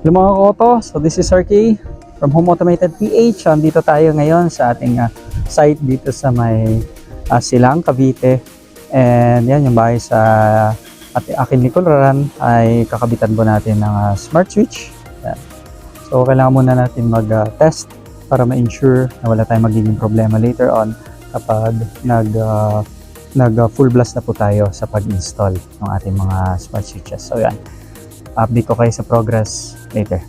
Hello mga koto, so this is RK from Home Automated PH. Dito tayo ngayon sa ating site dito sa may Silang, Cavite. And yan yung bahay sa akin ni Kulraran ay kakabitan po natin ng smart switch. Yan. So kailangan muna natin mag-test para ma-ensure na wala tayong magiging problema later on kapag nag full blast na po tayo sa pag-install ng ating mga smart switches. So yan, update ko kayo sa progress later.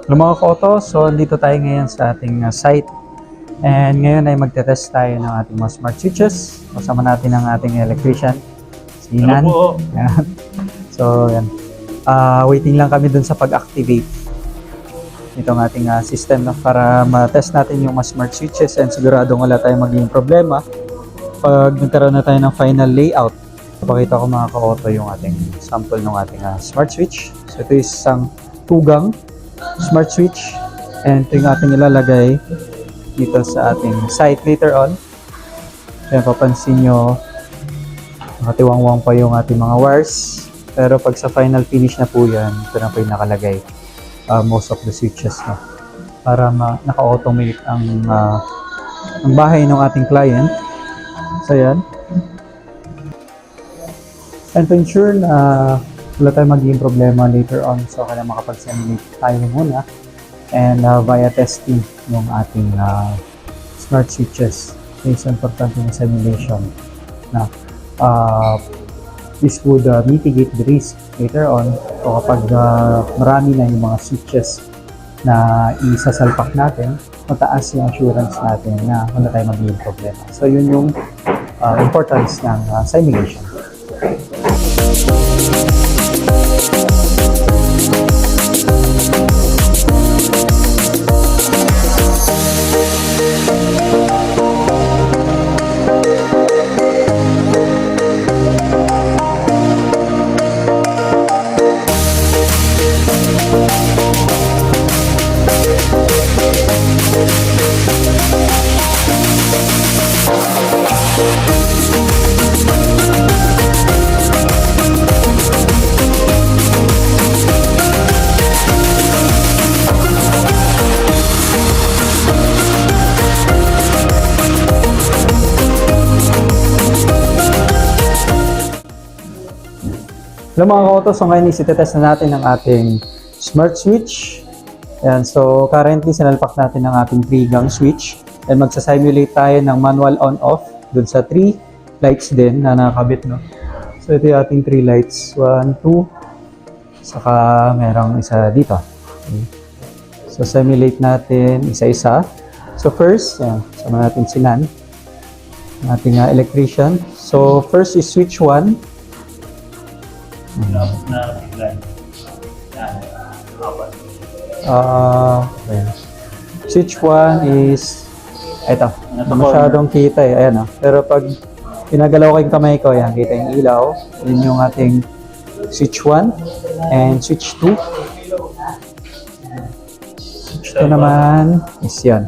Hello mga koto, so dito tayo ngayon sa ating site. And ngayon ay magte-test tayo ng ating mga smart switches. Kasama natin ang ating electrician, si Inan. Yan. So yan, waiting lang kami dun sa pag-activate itong ating system para ma-test natin yung mga smart switches and siguradong wala tayong magiging problema pag nagkaroon na tayo ng final layout. Pakita ko mga ka-auto yung ating sample ng ating smart switch. So ito is isang tugang smart switch and ito yung ating ilalagay dito sa ating site later on. Kaya papansin nyo, nakatiwangwang pa yung ating mga wires, pero pag sa final finish na po yan, ito na po yung nakalagay most of the switches para naka-automate ang bahay ng ating client. So yan, and to ensure na wala tayong magiging problema later on, so kaya makapag-simulate tayo muna and via testing yung ating smart switches. It's important yung simulation na this would mitigate the risk later on. So kapag marami na yung mga switches na isasalpak natin, mataas yung assurance natin na wala tayong magiging problema. So yun yung importance ng simulation. Hello mga ka-auto, so ngayon isi-test na natin ang ating smart switch. Ayan, so currently sinalpak natin ang ating 3-gang switch and magsa-simulate tayo ng manual on-off dun sa 3 lights din na nakakabit, no? So ito yung ating 3 lights, 1, 2, saka merong isa dito. Okay. So simulate natin isa-isa. So first, ayan, sama natin si Nan, ating electrician. So first is switch 1. Okay. Switch 1 is ito, masyadong kita eh, ayan pero pag pinagalaw ko yung kamay ko, yan, kita yung ilaw. Yun yung ating switch 1 and switch 2. Switch 2 naman is yan,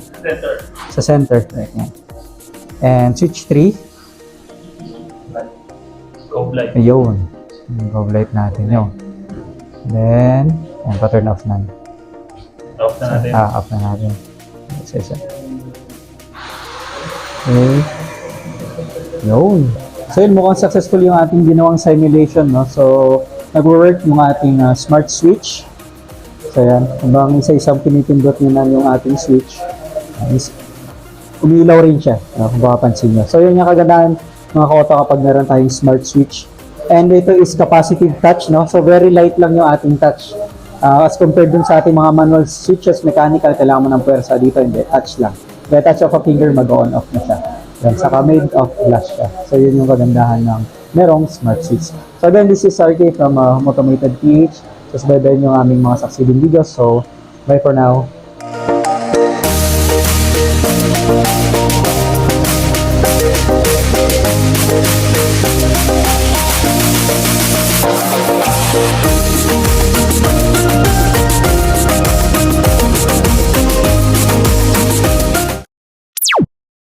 sa center, right, yan. And switch 3 ayun, yung light natin yun. Then, yan, pa-turn off na. Off na natin. Off na natin. Isa-isa. Okay. Yun. So yun, mukhang successful yung ating ginawang simulation, no? So, nag-work yung ating smart switch. So yan, habang isa-isang pinipindot nyo na yung ating switch, umilaw rin siya, kung makapansin nyo. So yun yung kagandahan mga ka-auto kapag meron tayong smart switch. And ito is capacitive touch, no? So very light lang yung ating touch. As compared dun sa ating mga manual switches, mechanical, kailangan mo ng puwersa. Dito hindi, touch lang. By touch of a finger, mag-on off na siya. Then saka made of glass siya. So yun yung kagandahan ng merong smart switch. So again, this is RK from Home Automated PH. So subaybayan yung aming mga succeeding videos. So bye for now. We'll be right back.